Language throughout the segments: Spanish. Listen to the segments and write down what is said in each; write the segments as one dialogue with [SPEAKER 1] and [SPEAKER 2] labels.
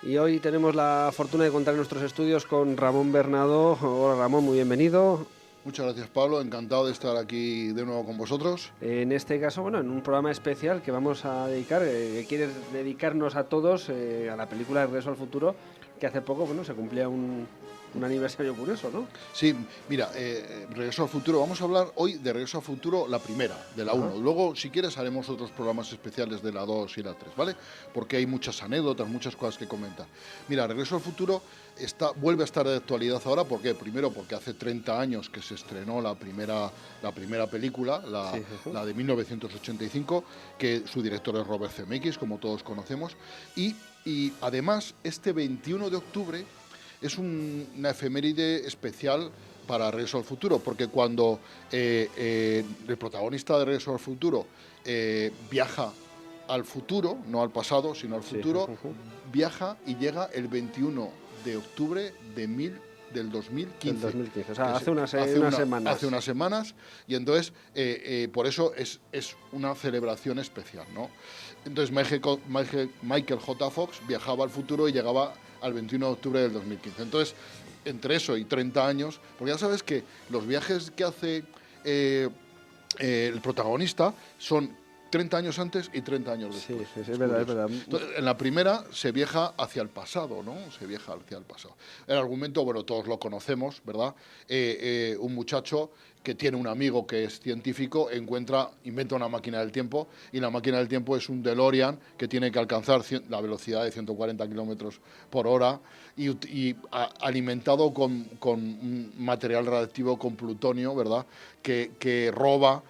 [SPEAKER 1] Y hoy tenemos la fortuna de contar en nuestros estudios con Ramón Bernado. Hola Ramón, muy bienvenido.
[SPEAKER 2] Muchas gracias, Pablo, encantado de estar aquí de nuevo con vosotros.
[SPEAKER 1] En este caso, bueno, en un programa especial que vamos a dedicar, que quieres dedicarnos a todos a la película Regreso al Futuro, que hace poco, bueno, se cumplía un aniversario curioso, ¿no?
[SPEAKER 2] Sí, mira, Regreso al Futuro, vamos a hablar hoy de Regreso al Futuro, la primera, de la 1. Luego, si quieres, haremos otros programas especiales de la 2 y la 3, ¿vale? Porque hay muchas anécdotas, muchas cosas que comentar. Mira, Regreso al Futuro vuelve a estar de actualidad ahora, ¿por qué? Primero, porque hace 30 años que se estrenó la primera película, la de 1985, que su director es Robert Zemeckis, como todos conocemos, y además, este 21 de octubre es una efeméride especial para Regreso al Futuro, porque cuando el protagonista de Regreso al Futuro viaja al futuro, no al pasado, sino al futuro, viaja y llega el 21 de octubre del 2015.
[SPEAKER 1] Del 2015, o sea, hace unas semanas.
[SPEAKER 2] Hace unas semanas, y entonces por eso es una celebración especial, ¿no? Entonces Michael J. Fox viajaba al futuro y llegaba al 21 de octubre del 2015. Entonces, entre eso y 30 años, porque ya sabes que los viajes que hace el protagonista son 30 años antes y 30 años después.
[SPEAKER 1] Sí, es verdad, es verdad.
[SPEAKER 2] Entonces, en la primera se viaja hacia el pasado, ¿no? Se viaja hacia el pasado. El argumento, bueno, todos lo conocemos, ¿verdad? Un muchacho que tiene un amigo que es científico, inventa una máquina del tiempo, y la máquina del tiempo es un DeLorean que tiene que alcanzar la velocidad de 140 kilómetros por hora y alimentado con un material radiactivo, con plutonio, ¿verdad? Que roba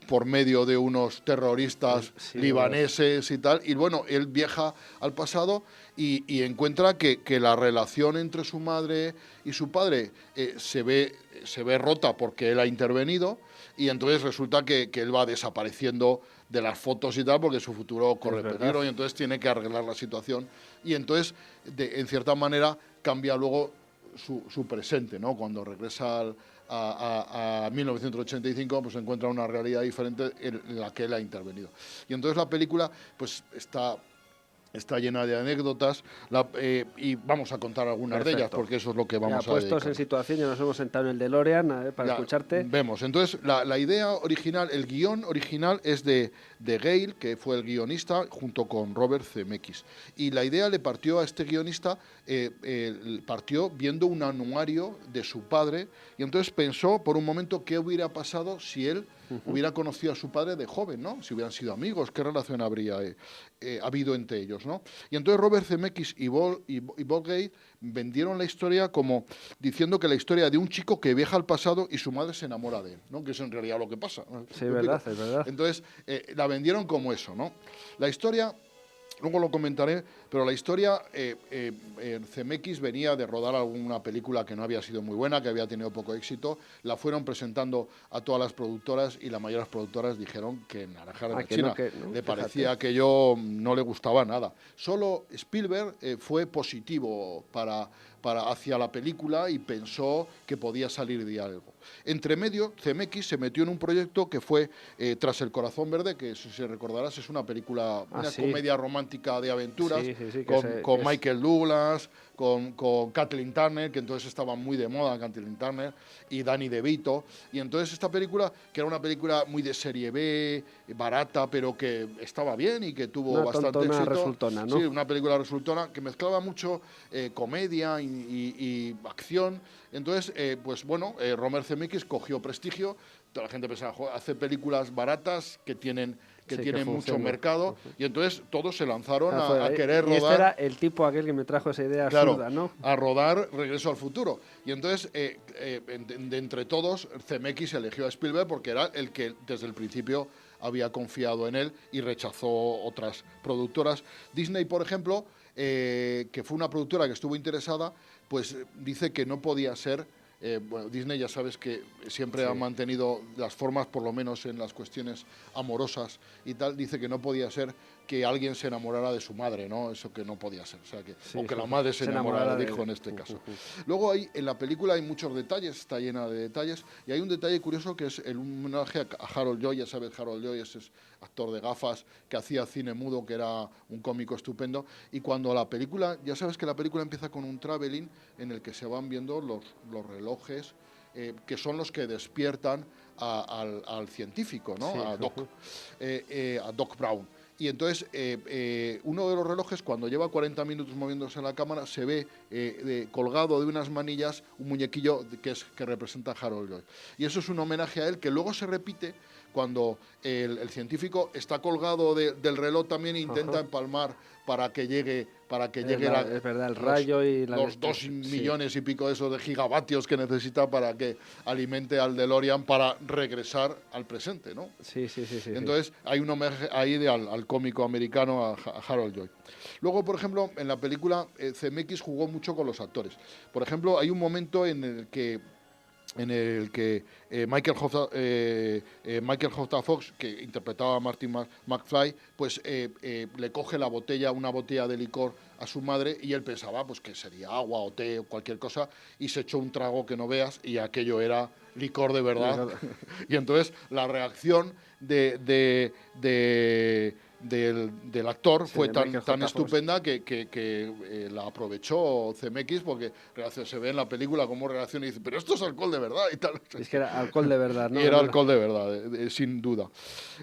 [SPEAKER 2] por medio de unos terroristas libaneses y tal. Y bueno, él viaja al pasado y encuentra que la relación entre su madre y su padre se ve rota porque él ha intervenido, y entonces resulta que él va desapareciendo de las fotos y tal porque su futuro corre peligro, y entonces tiene que arreglar la situación. Y entonces, en cierta manera, cambia luego su presente, ¿no? Cuando regresa a 1985, pues encuentra una realidad diferente en la que él ha intervenido. Y entonces la película pues está llena de anécdotas y vamos a contar algunas de ellas, porque eso es lo que vamos a dedicar.
[SPEAKER 1] Puestos en situación, ya nos hemos sentado en el DeLorean para escucharte.
[SPEAKER 2] Vemos, entonces la idea original, el guión original es de Gale, que fue el guionista, junto con Robert Zemeckis. Y la idea le partió a este guionista, partió viendo un anuario de su padre, y entonces pensó por un momento qué hubiera pasado si él hubiera conocido a su padre de joven, ¿no? Si hubieran sido amigos, qué relación habría habido entre ellos, ¿no? Y entonces Robert Zemeckis y Bob Gale vendieron la historia como diciendo que la historia de un chico que viaja al pasado y su madre se enamora de él, ¿no? Que es en realidad lo que pasa, ¿no?
[SPEAKER 1] Sí, es verdad.
[SPEAKER 2] Entonces la vendieron como eso, ¿no? La historia, luego lo comentaré, pero la historia, Zemeckis venía de rodar alguna película que no había sido muy buena, que había tenido poco éxito, la fueron presentando a todas las productoras, y la mayoría de las productoras dijeron que Naranja de la China le parecía que yo no le gustaba nada. Solo Spielberg fue positivo hacia la película y pensó que podía salir de algo. Entre medio, Zemeckis se metió en un proyecto que fue Tras el corazón verde, que si recordarás es una película, una comedia romántica de aventuras, con Michael Douglas, con Kathleen Turner, que entonces estaba muy de moda, Kathleen Turner, y Danny DeVito. Y entonces esta película, que era una película muy de serie B, barata, pero que estaba bien y que tuvo bastante éxito.
[SPEAKER 1] Resultona, ¿no?
[SPEAKER 2] Sí, una película resultona que mezclaba mucho comedia y acción. Entonces, pues bueno, Robert Zemeckis cogió prestigio. Toda la gente pensaba, hace películas baratas que tienen mucho mercado, y entonces todos se lanzaron a querer rodar.
[SPEAKER 1] Y este era el tipo aquel que me trajo esa idea absurda, ¿no?
[SPEAKER 2] A rodar Regreso al Futuro. Y entonces, de entre todos, Zemeckis eligió a Spielberg porque era el que desde el principio había confiado en él y rechazó otras productoras. Disney, por ejemplo, que fue una productora que estuvo interesada, pues dice que no podía ser. Bueno, Disney ya sabes que siempre ha mantenido las formas, por lo menos en las cuestiones amorosas y tal, dice que no podía ser que alguien se enamorara de su madre, ¿no? Eso que no podía ser. O sea,
[SPEAKER 1] Sí,
[SPEAKER 2] o que la madre se enamorara del hijo en este
[SPEAKER 1] de-
[SPEAKER 2] caso. Luego en la película hay muchos detalles, está llena de detalles, y hay un detalle curioso que es el homenaje a Harold Lloyd. Ya sabes, Harold Lloyd es actor de gafas que hacía cine mudo, que era un cómico estupendo, y cuando la película, ya sabes que la película empieza con un traveling en el que se van viendo los relojes, que son los que despiertan al científico, ¿no?
[SPEAKER 1] Sí.
[SPEAKER 2] A Doc Brown. Y entonces uno de los relojes, cuando lleva 40 minutos moviéndose en la cámara, se ve colgado de unas manillas un muñequillo que representa a Harold Lloyd. Y eso es un homenaje a él que luego se repite cuando el científico está colgado del reloj también e intenta empalmar para que llegue
[SPEAKER 1] Es verdad, el rayo y
[SPEAKER 2] los 2 millones y pico esos de gigavatios que necesita para que alimente al DeLorean para regresar al presente, ¿no?
[SPEAKER 1] Sí.
[SPEAKER 2] Entonces hay un homenaje ahí al cómico americano, a Harold Lloyd. Luego, por ejemplo, en la película CMX jugó mucho con los actores. Por ejemplo, hay un momento en el que Michael J. Fox, que interpretaba a Martin McFly, pues le coge una botella de licor a su madre, y él pensaba pues que sería agua o té o cualquier cosa, y se echó un trago que no veas, y aquello era licor de verdad. Y entonces la reacción del actor fue tan estupenda que la aprovechó CMX, porque se ve en la película cómo reacciona y dice, pero esto es alcohol de verdad y tal.
[SPEAKER 1] Es que era alcohol de verdad, ¿no?
[SPEAKER 2] Y era alcohol de verdad, sin duda.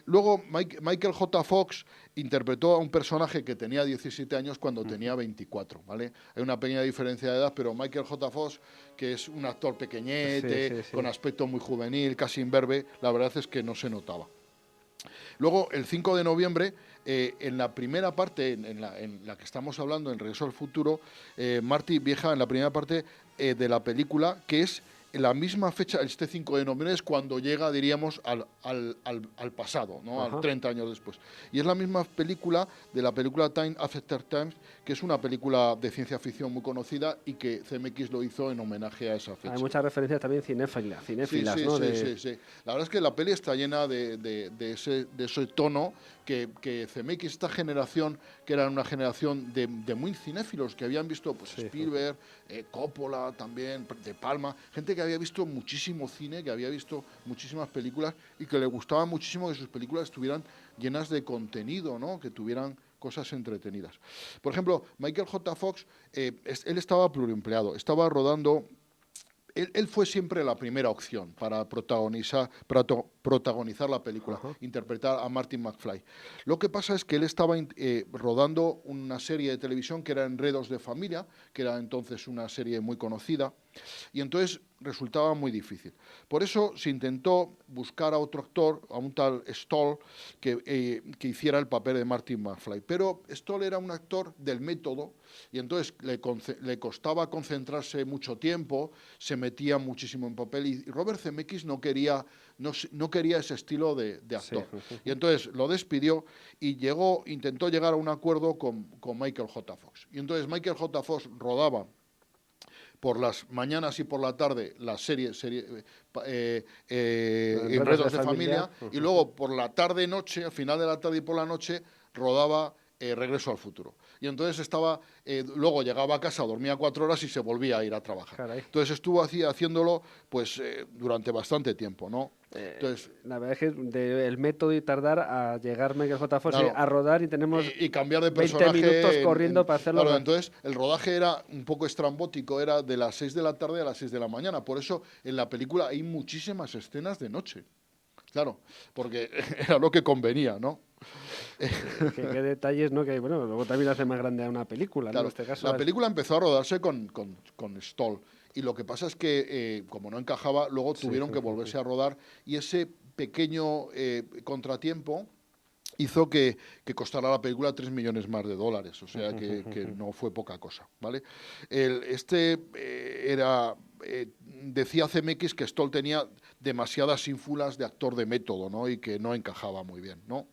[SPEAKER 2] Luego Michael J. Fox interpretó a un personaje que tenía 17 años cuando tenía 24, ¿vale? Hay una pequeña diferencia de edad, pero Michael J. Fox, que es un actor pequeñete, con aspecto muy juvenil, casi imberbe, la verdad es que no se notaba. Luego, el 5 de noviembre, en la primera parte, en la que estamos hablando, en Regreso al Futuro, Marty viaja en la primera parte de la película, que es la misma fecha, este 5 de noviembre, es cuando llega, diríamos, al pasado, ¿no? Al 30 años después. Y es la misma película de la película Time After Time, que es una película de ciencia ficción muy conocida y que CMX lo hizo en homenaje a esa fecha.
[SPEAKER 1] Hay muchas referencias también cinéfilas,
[SPEAKER 2] sí,
[SPEAKER 1] ¿no?
[SPEAKER 2] Sí. La verdad es que la peli está llena de ese tono que CMX, esta generación, que era una generación de muy cinéfilos, que habían visto pues, Spielberg, Coppola también, De Palma, gente que había visto muchísimo cine, que había visto muchísimas películas y que le gustaba muchísimo que sus películas estuvieran llenas de contenido, ¿no? Que tuvieran cosas entretenidas. Por ejemplo, Michael J. Fox, él estaba pluriempleado, estaba rodando. Él fue siempre la primera opción para protagonizar la película, interpretar a Martin McFly. Lo que pasa es que él estaba rodando una serie de televisión que era Enredos de Familia, que era entonces una serie muy conocida, y entonces resultaba muy difícil. Por eso se intentó buscar a otro actor, a un tal Stoll, que hiciera el papel de Martin McFly. Pero Stoll era un actor del método, y entonces le costaba concentrarse mucho tiempo, se metía muchísimo en papel, y Robert Zemeckis no quería ese estilo de actor. Y entonces lo despidió y intentó llegar a un acuerdo con Michael J. Fox. Y entonces Michael J. Fox rodaba por las mañanas y por la tarde la serie Enredos de Familia, y luego por la tarde-noche, al final de la tarde y por la noche, rodaba Regreso al Futuro. Y entonces luego llegaba a casa, dormía 4 horas y se volvía a ir a trabajar.
[SPEAKER 1] Caray.
[SPEAKER 2] Entonces estuvo haciéndolo pues durante bastante tiempo, ¿no? Entonces,
[SPEAKER 1] la verdad es que el método y tardar a llegar Michael J. Fox
[SPEAKER 2] claro,
[SPEAKER 1] a rodar y tenemos
[SPEAKER 2] y cambiar de personaje
[SPEAKER 1] 20 minutos corriendo para hacerlo.
[SPEAKER 2] Claro, entonces el rodaje era un poco estrambótico, era de las 6 de la tarde a las 6 de la mañana. Por eso en la película hay muchísimas escenas de noche. Claro, porque era lo que convenía, ¿no?
[SPEAKER 1] Qué detalles, ¿no? Que bueno, luego también hace más grande a una película,
[SPEAKER 2] claro,
[SPEAKER 1] ¿no? En este caso,
[SPEAKER 2] la película empezó a rodarse con Stoll, y lo que pasa es que como no encajaba, luego tuvieron que volverse a rodar, y ese pequeño contratiempo hizo que costara la película $3 millones más, o sea que no fue poca cosa, ¿vale? Decía CMX que Stoll tenía demasiadas ínfulas de actor de método, ¿no? Y que no encajaba muy bien, ¿no?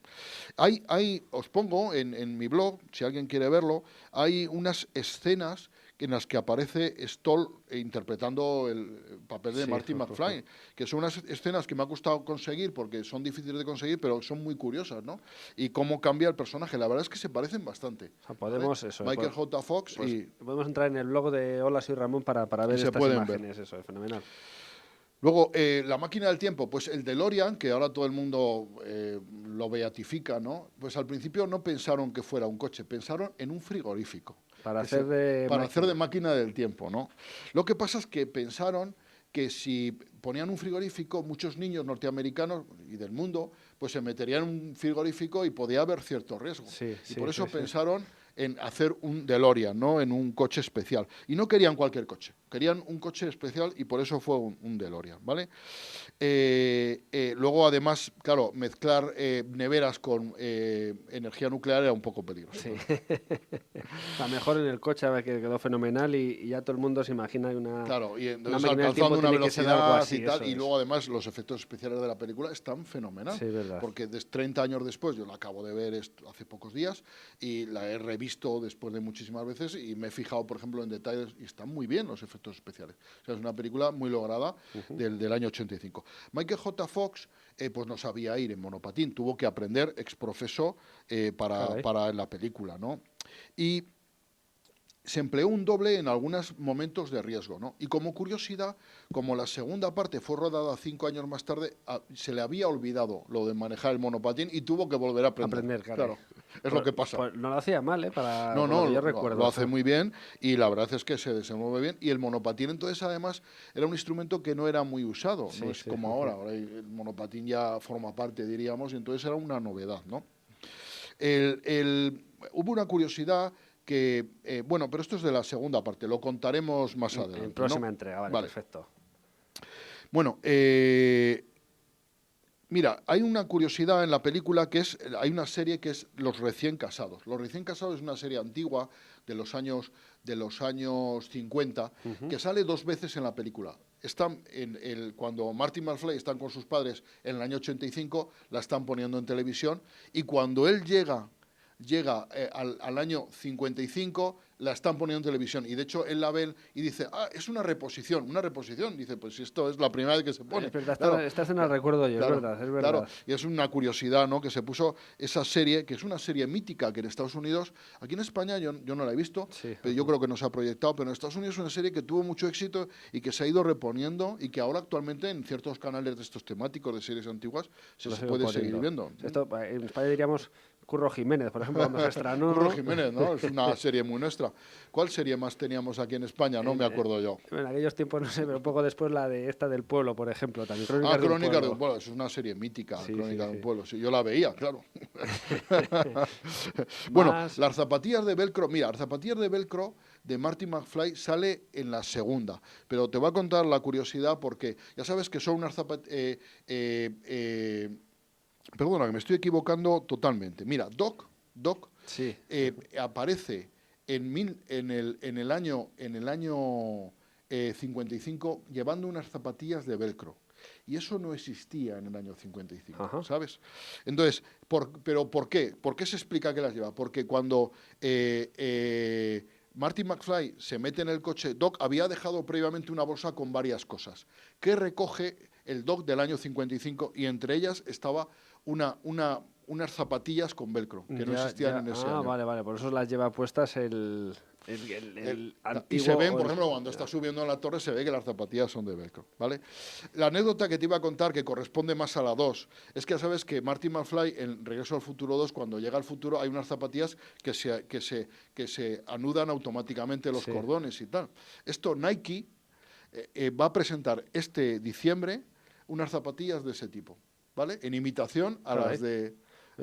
[SPEAKER 2] Os pongo en mi blog, si alguien quiere verlo, hay unas escenas en las que aparece Stoll interpretando el papel de Marty McFly, que son unas escenas que me ha costado conseguir porque son difíciles de conseguir, pero son muy curiosas, ¿no? Y cómo cambia el personaje. La verdad es que se parecen bastante.
[SPEAKER 1] O sea, podemos,
[SPEAKER 2] ¿vale?
[SPEAKER 1] eso,
[SPEAKER 2] Michael J. Fox
[SPEAKER 1] pues,
[SPEAKER 2] y
[SPEAKER 1] podemos entrar en el blog de Hola, soy Ramón para ver
[SPEAKER 2] se
[SPEAKER 1] estas
[SPEAKER 2] pueden
[SPEAKER 1] imágenes, eso es fenomenal.
[SPEAKER 2] Luego, la máquina del tiempo, pues el DeLorean, que ahora todo el mundo lo beatifica, ¿no? Pues al principio no pensaron que fuera un coche, pensaron en un frigorífico.
[SPEAKER 1] Para hacer de
[SPEAKER 2] máquina del tiempo, ¿no? Lo que pasa es que pensaron que si ponían un frigorífico, muchos niños norteamericanos y del mundo, pues se meterían en un frigorífico y podía haber cierto riesgo. Y por eso pensaron en hacer un DeLorean, ¿no? En un coche especial. Y no querían cualquier coche, querían un coche especial y por eso fue un DeLorean, ¿vale? Luego, además, claro, mezclar neveras con energía nuclear era un poco peligroso.
[SPEAKER 1] Sí. La mejor en el coche que quedó fenomenal y ya todo el mundo se imagina una.
[SPEAKER 2] Claro, y entonces
[SPEAKER 1] máquina del
[SPEAKER 2] alcanzando
[SPEAKER 1] tiempo
[SPEAKER 2] una
[SPEAKER 1] tiene que ser algo
[SPEAKER 2] velocidad
[SPEAKER 1] así,
[SPEAKER 2] y tal. Y
[SPEAKER 1] es.
[SPEAKER 2] luego, además, los efectos especiales de la película están fenomenal.
[SPEAKER 1] Sí, verdad.
[SPEAKER 2] Porque 30 años después, yo la acabo de ver hace pocos días y la he revisto después de muchísimas veces y me he fijado, por ejemplo, en detalles y están muy bien los efectos especiales. O sea, es una película muy lograda del año 85. Michael J. Fox pues no sabía ir en monopatín, tuvo que aprender ex profeso para la película, ¿no? Y se empleó un doble en algunos momentos de riesgo, ¿no? Y como curiosidad, como la segunda parte fue rodada 5 años más tarde, se le había olvidado lo de manejar el monopatín y tuvo que volver a aprender. Claro, es lo que pasa.
[SPEAKER 1] Pues no lo hacía mal, ¿eh?
[SPEAKER 2] No,
[SPEAKER 1] recuerdo.
[SPEAKER 2] Lo hace muy bien y la verdad es que se desenvuelve bien. Y el monopatín, entonces, además, era un instrumento que no era muy usado, no es como ahora. Ahora el monopatín ya forma parte, diríamos, y entonces era una novedad, ¿no? Hubo una curiosidad que, bueno, pero esto es de la segunda parte, lo contaremos más adelante.
[SPEAKER 1] En próxima entrega, vale, perfecto.
[SPEAKER 2] Bueno, mira, hay una curiosidad en la película hay una serie que es Los recién casados. Los recién casados es una serie antigua de los años 50 que sale 2 veces en la película. Cuando Marty McFly están con sus padres en el año 85, la están poniendo en televisión y cuando él llega al año 55, la están poniendo en televisión. Y de hecho, él la ve y dice, es una reposición. Dice, pues esto es la primera vez que se pone.
[SPEAKER 1] Es verdad, esta escena la recuerdo yo, es verdad.
[SPEAKER 2] Claro, y es una curiosidad, ¿no? Que se puso esa serie, que es una serie mítica que en Estados Unidos, aquí en España yo no la he visto, pero yo creo que no se ha proyectado, pero en Estados Unidos es una serie que tuvo mucho éxito y que se ha ido reponiendo y que ahora actualmente en ciertos canales de estos temáticos de series antiguas se puede seguir viendo.
[SPEAKER 1] Esto, en España diríamos Curro Jiménez, por ejemplo, cuando se estrenó.
[SPEAKER 2] Curro Jiménez, ¿no? Es una serie muy nuestra. ¿Cuál serie más teníamos aquí en España? No me acuerdo yo.
[SPEAKER 1] En aquellos tiempos, no sé, pero un poco después la de esta del pueblo, por ejemplo, también.
[SPEAKER 2] Crónicas de un pueblo. Es una serie mítica, Crónicas de un pueblo. Sí, yo la veía, claro. Bueno, las zapatillas de velcro. Mira, las zapatillas de velcro de Marty McFly sale en la segunda. Pero te voy a contar la curiosidad porque ya sabes que son unas zapatillas... Perdona, que me estoy equivocando totalmente. Mira, Doc aparece en el año 55 llevando unas zapatillas de velcro. Y eso no existía en el año 55, ¿sabes? Entonces, ¿pero por qué? ¿Por qué se explica que las lleva? Porque cuando Marty McFly se mete en el coche, Doc había dejado previamente una bolsa con varias cosas que recoge el Doc del año 55 y entre ellas estaba unas zapatillas con velcro que no existían en ese año.
[SPEAKER 1] Vale, por eso las lleva puestas el antiguo.
[SPEAKER 2] Y se ven, por ejemplo, cuando está subiendo en la torre, se ve que las zapatillas son de velcro, ¿vale? La anécdota que te iba a contar, que corresponde más a la 2, es que ya sabes que Marty McFly, en Regreso al Futuro 2, cuando llega al futuro, hay unas zapatillas que se anudan automáticamente los cordones y tal. Esto Nike va a presentar este diciembre unas zapatillas de ese tipo, ¿vale? En imitación a las de...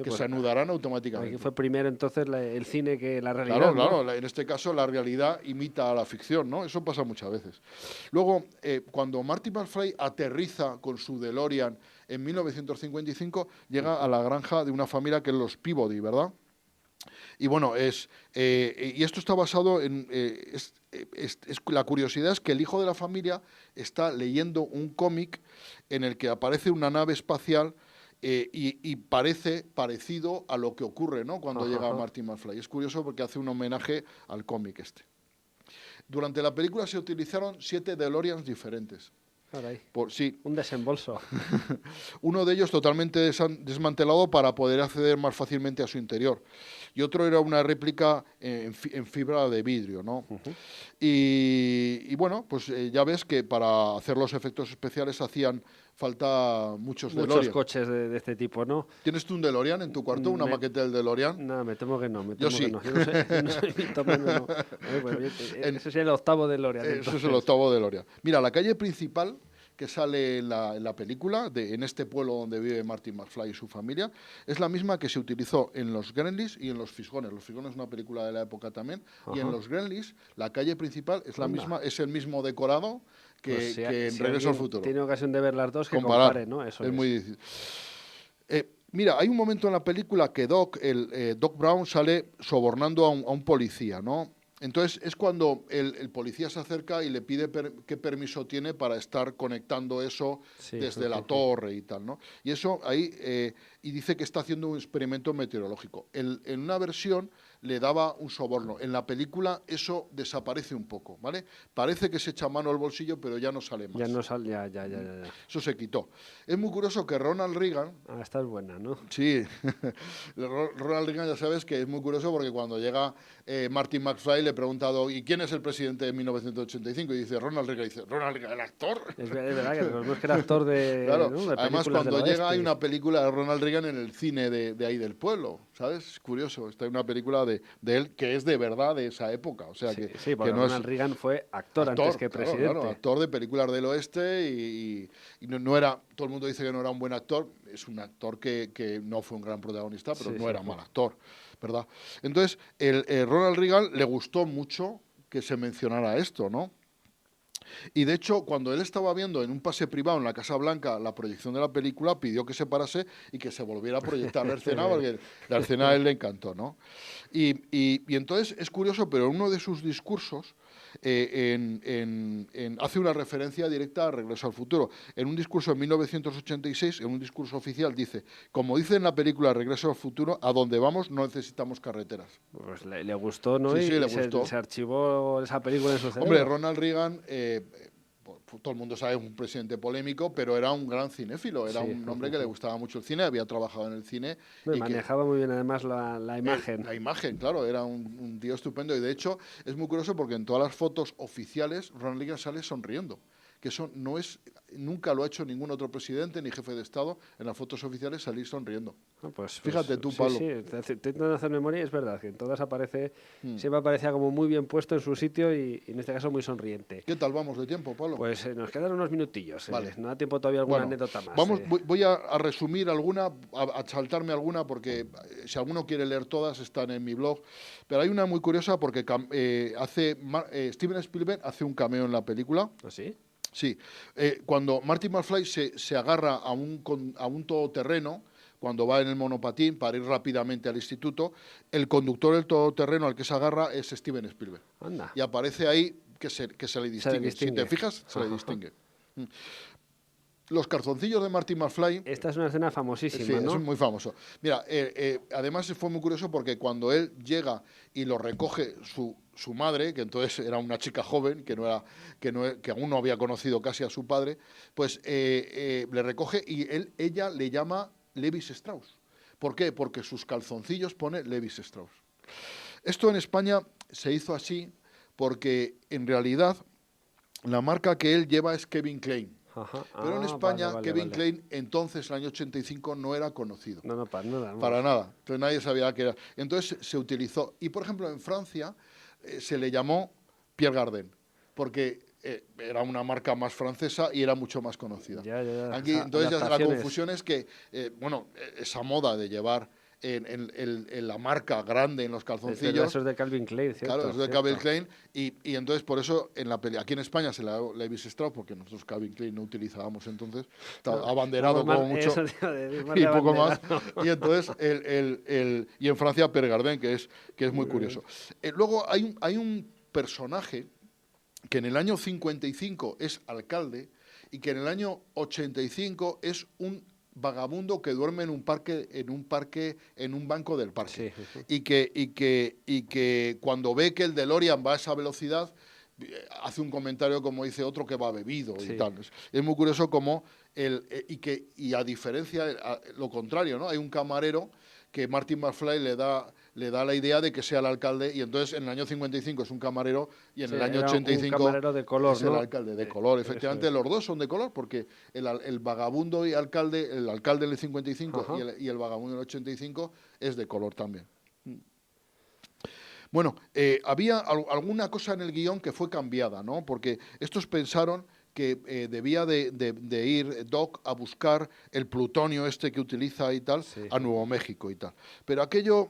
[SPEAKER 2] que se anudarán automáticamente.
[SPEAKER 1] Aquí fue primero entonces el cine que la realidad.
[SPEAKER 2] Claro, en este caso la realidad imita a la ficción, ¿no? Eso pasa muchas veces. Luego, cuando Marty McFly aterriza con su DeLorean en 1955, llega a la granja de una familia que es los Peabody, ¿verdad? Y bueno, y esto está basado en... la curiosidad es que el hijo de la familia está leyendo un cómic en el que aparece una nave espacial y parece parecido a lo que ocurre, ¿no? Cuando llega Marty McFly. Es curioso porque hace un homenaje al cómic este. Durante la película se utilizaron 7 DeLoreans diferentes.
[SPEAKER 1] Caray.
[SPEAKER 2] Sí.
[SPEAKER 1] Un desembolso.
[SPEAKER 2] Uno de ellos totalmente desmantelado para poder acceder más fácilmente a su interior. Y otro era una réplica en fibra de vidrio, ¿no? Y bueno, pues ya ves que para hacer los efectos especiales hacían falta muchos DeLorean.
[SPEAKER 1] Coches de este tipo, ¿no?
[SPEAKER 2] ¿Tienes tú un DeLorean en tu cuarto, una maqueta del DeLorean?
[SPEAKER 1] No, me temo que no.
[SPEAKER 2] Yo sí.
[SPEAKER 1] Que no. Yo no soy mitómano, no. Ese sería el octavo DeLorean.
[SPEAKER 2] Eso es el octavo DeLorean. Mira, la calle principal que sale en la película, en este pueblo donde vive Marty McFly y su familia, es la misma que se utilizó en Los Gremlins y en Los Fisgones. Los Fisgones es una película de la época también. Ajá. Y en Los Gremlins, la calle principal es la misma, es el mismo decorado que en Regreso al Futuro.
[SPEAKER 1] Tiene ocasión de ver las dos, que compare, ¿no? Eso
[SPEAKER 2] es muy difícil. Mira, hay un momento en la película que Doc Brown sale sobornando a un policía, ¿no? Entonces es cuando el policía se acerca y le pide qué permiso tiene para estar conectando eso desde la torre y tal, ¿no? Y eso ahí, y dice que está haciendo un experimento meteorológico. En una versión le daba un soborno. En la película eso desaparece un poco, ¿vale? Parece que se echa mano al bolsillo, pero ya no sale más.
[SPEAKER 1] Ya no sale, ya.
[SPEAKER 2] Eso se quitó. Es muy curioso que Ronald Reagan...
[SPEAKER 1] Ah, esta es buena, ¿no?
[SPEAKER 2] Sí. Ronald Reagan ya sabes que es muy curioso porque cuando llega Marty McFly le pregunta ¿y quién es el presidente de 1985? Y dice Ronald Reagan. Y dice, ¿Ronald Reagan, el actor?
[SPEAKER 1] Es verdad que recordemos que era actor de...
[SPEAKER 2] Claro,
[SPEAKER 1] ¿no? De
[SPEAKER 2] además cuando llega hay una película de Ronald Reagan en el cine de ahí del pueblo, ¿sabes? Es curioso, está en una pelíula de él que es de verdad de esa época, o sea
[SPEAKER 1] porque
[SPEAKER 2] que no
[SPEAKER 1] Ronald Reagan fue actor antes que presidente.
[SPEAKER 2] Claro, actor de películas del oeste y no era, todo el mundo dice que no era un buen actor, es un actor que no fue un gran protagonista, pero no era mal actor, ¿verdad? Entonces, Ronald Reagan le gustó mucho que se mencionara esto, ¿no? Y de hecho, cuando él estaba viendo en un pase privado en la Casa Blanca la proyección de la película, pidió que se parase y que se volviera a proyectar la escena, porque la escena a él le encantó, ¿no? Y entonces es curioso, pero en uno de sus discursos hace una referencia directa a Regreso al Futuro. En un discurso en 1986, en un discurso oficial, dice, como dice en la película Regreso al Futuro, a donde vamos no necesitamos carreteras.
[SPEAKER 1] Pues le gustó, ¿no?
[SPEAKER 2] Sí, le gustó.
[SPEAKER 1] Se archivó esa película en su cerebro.
[SPEAKER 2] Hombre, Ronald Reagan... todo el mundo sabe, es un presidente polémico, pero era un gran cinéfilo, era un hombre que le gustaba mucho el cine, había trabajado en el cine.
[SPEAKER 1] Y manejaba muy bien además la imagen.
[SPEAKER 2] La imagen, claro, era un tío estupendo y de hecho es muy curioso porque en todas las fotos oficiales Ronald Reagan sale sonriendo, que eso no es, nunca lo ha hecho ningún otro presidente ni jefe de Estado, en las fotos oficiales salir sonriendo.
[SPEAKER 1] Pues
[SPEAKER 2] fíjate tú, Pablo.
[SPEAKER 1] Sí, intentando hacer memoria, es verdad que en todas aparece, siempre aparecía como muy bien puesto en su sitio y en este caso muy sonriente.
[SPEAKER 2] ¿Qué tal vamos de tiempo, Pablo?
[SPEAKER 1] Pues nos quedan unos minutillos,
[SPEAKER 2] vale.
[SPEAKER 1] No da tiempo todavía alguna anécdota más.
[SPEAKER 2] Voy a resumir alguna, a saltarme alguna, porque si alguno quiere leer todas están en mi blog, pero hay una muy curiosa porque Steven Spielberg hace un cameo en la película.
[SPEAKER 1] ¿Ah, sí?
[SPEAKER 2] Sí, cuando Marty McFly se agarra a un todoterreno, cuando va en el monopatín para ir rápidamente al instituto, el conductor del todoterreno al que se agarra es Steven Spielberg.
[SPEAKER 1] Anda.
[SPEAKER 2] Y aparece ahí que se le distingue. Si te fijas, se le distingue. Los calzoncillos de Marty McFly...
[SPEAKER 1] Esta es una escena famosísima,
[SPEAKER 2] sí,
[SPEAKER 1] ¿no?
[SPEAKER 2] Es muy famoso. Mira, además fue muy curioso porque cuando él llega y lo recoge su madre, que entonces era una chica joven, que aún no había conocido casi a su padre, pues le recoge y ella le llama Levis Strauss. ¿Por qué? Porque sus calzoncillos pone Levis Strauss. Esto en España se hizo así porque en realidad la marca que él lleva es Kevin Klein.
[SPEAKER 1] Ajá.
[SPEAKER 2] Pero en España, Kevin Klein, entonces, el año 85, no era conocido.
[SPEAKER 1] No, para nada.
[SPEAKER 2] Para nada. Entonces nadie sabía qué era. Entonces se utilizó. Y, por ejemplo, en Francia se le llamó Pierre Cardin, porque era una marca más francesa y era mucho más conocida. Aquí, entonces ya la confusión es que, esa moda de llevar en la marca grande en los calzoncillos.
[SPEAKER 1] Eso es de Calvin Klein, ¿cierto?
[SPEAKER 2] Claro, eso es de Calvin Klein. Y entonces por eso aquí en España se le da Levis Strauss, porque nosotros Calvin Klein no utilizábamos entonces, abanderado como mucho y poco más. Y entonces y en Francia Pierre Cardin, que es muy curioso. Luego hay un personaje que en el año 55 es alcalde y que en el año 85 es un vagabundo que duerme en un banco del parque. Sí. Y que cuando ve que el DeLorean va a esa velocidad, hace un comentario como dice otro que va bebido
[SPEAKER 1] Sí.
[SPEAKER 2] y tal. Es muy curioso como y a diferencia, lo contrario, ¿no? Hay un camarero que Martin McFly le da la idea de que sea el alcalde, y entonces en el año 55 es un camarero y en
[SPEAKER 1] Sí,
[SPEAKER 2] el año
[SPEAKER 1] era
[SPEAKER 2] 85
[SPEAKER 1] un camarero de color,
[SPEAKER 2] es
[SPEAKER 1] ¿no?
[SPEAKER 2] el alcalde de color.
[SPEAKER 1] Eso
[SPEAKER 2] Efectivamente,
[SPEAKER 1] es.
[SPEAKER 2] los dos son de color, porque el vagabundo y alcalde, el alcalde en el 55
[SPEAKER 1] Ajá.
[SPEAKER 2] y el vagabundo en el 85 es de color también. Bueno, había alguna cosa en el guión que fue cambiada, ¿no? Porque estos pensaron que debía de ir Doc a buscar el plutonio este que utiliza y tal
[SPEAKER 1] Sí.
[SPEAKER 2] a Nuevo México y tal. Pero aquello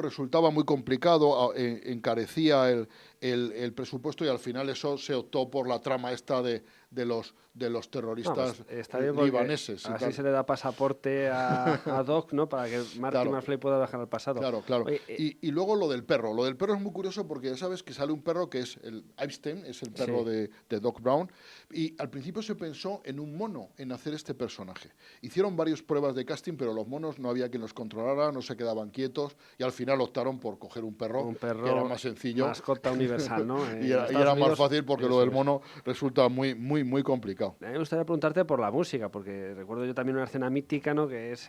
[SPEAKER 2] resultaba muy complicado, encarecía el presupuesto, y al final eso se optó por la trama esta de los terroristas
[SPEAKER 1] Vamos, está bien porque
[SPEAKER 2] libaneses y
[SPEAKER 1] así
[SPEAKER 2] tal.
[SPEAKER 1] se le da pasaporte a Doc, ¿no? Para que Marty
[SPEAKER 2] Claro.
[SPEAKER 1] McFly pueda viajar al pasado.
[SPEAKER 2] Claro, claro.
[SPEAKER 1] Oye,
[SPEAKER 2] Y luego lo del perro. Lo del perro es muy curioso porque ya sabes que sale un perro que es el Epstein, es el perro
[SPEAKER 1] sí.
[SPEAKER 2] de Doc Brown, y al principio se pensó en un mono, en hacer este personaje. Hicieron varias pruebas de casting, pero los monos no había quien los controlara, no se quedaban quietos, y al final optaron por coger un perro que era más sencillo.
[SPEAKER 1] Mascota universal, ¿no?
[SPEAKER 2] y era más fácil porque lo del mono resulta muy, muy, muy complicado.
[SPEAKER 1] A mí me gustaría preguntarte por la música, porque recuerdo yo también una escena mítica, ¿no? Que es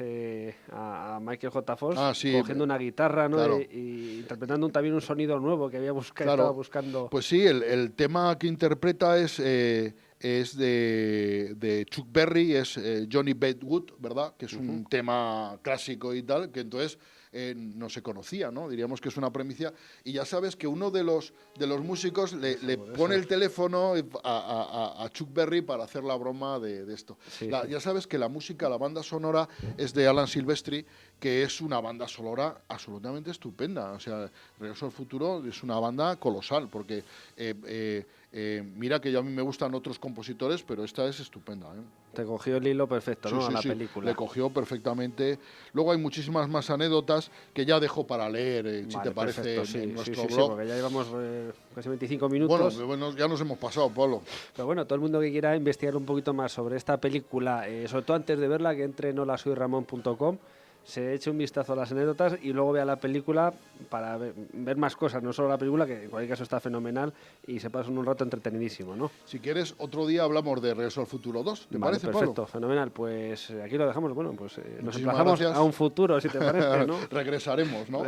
[SPEAKER 1] a Michael J. Fox cogiendo una guitarra, ¿no?
[SPEAKER 2] Claro.
[SPEAKER 1] Y interpretando también un sonido nuevo que había estaba buscando.
[SPEAKER 2] Pues sí, el tema que interpreta es de Chuck Berry, es Johnny Bedwood, ¿verdad? Que es un tema clásico y tal, que entonces no se conocía, ¿no? Diríamos que es una premicia. Y ya sabes que uno de los músicos le pone el teléfono a Chuck Berry para hacer la broma de esto.
[SPEAKER 1] Sí.
[SPEAKER 2] Ya sabes que la música, la banda sonora es de Alan Silvestri, que es una banda sonora absolutamente estupenda. O sea, Regreso al Futuro es una banda colosal, porque mira que a mí me gustan otros compositores, pero esta es estupenda, ¿eh?
[SPEAKER 1] Te cogió el hilo perfecto, ¿no? A la película.
[SPEAKER 2] Le cogió perfectamente. Luego hay muchísimas más anécdotas que ya dejo para leer, si te parece,
[SPEAKER 1] perfecto,
[SPEAKER 2] en nuestro
[SPEAKER 1] sí,
[SPEAKER 2] blog.
[SPEAKER 1] porque ya llevamos casi 25 minutos.
[SPEAKER 2] Bueno, ya nos hemos pasado, Pablo.
[SPEAKER 1] Pero bueno, todo el mundo que quiera investigar un poquito más sobre esta película, sobre todo antes de verla, que entre en holasoyramon.com, se eche un vistazo a las anécdotas y luego vea la película para ver más cosas, no solo la película, que en cualquier caso está fenomenal y se pasa un rato entretenidísimo, ¿no?
[SPEAKER 2] Si quieres, otro día hablamos de Regreso al Futuro 2, ¿te parece,
[SPEAKER 1] perfecto,
[SPEAKER 2] Pablo?
[SPEAKER 1] Fenomenal. Pues aquí lo dejamos. Bueno, pues nos
[SPEAKER 2] Muchísimas
[SPEAKER 1] emplazamos
[SPEAKER 2] gracias.
[SPEAKER 1] a un futuro, si te parece, ¿no?
[SPEAKER 2] Regresaremos, ¿no?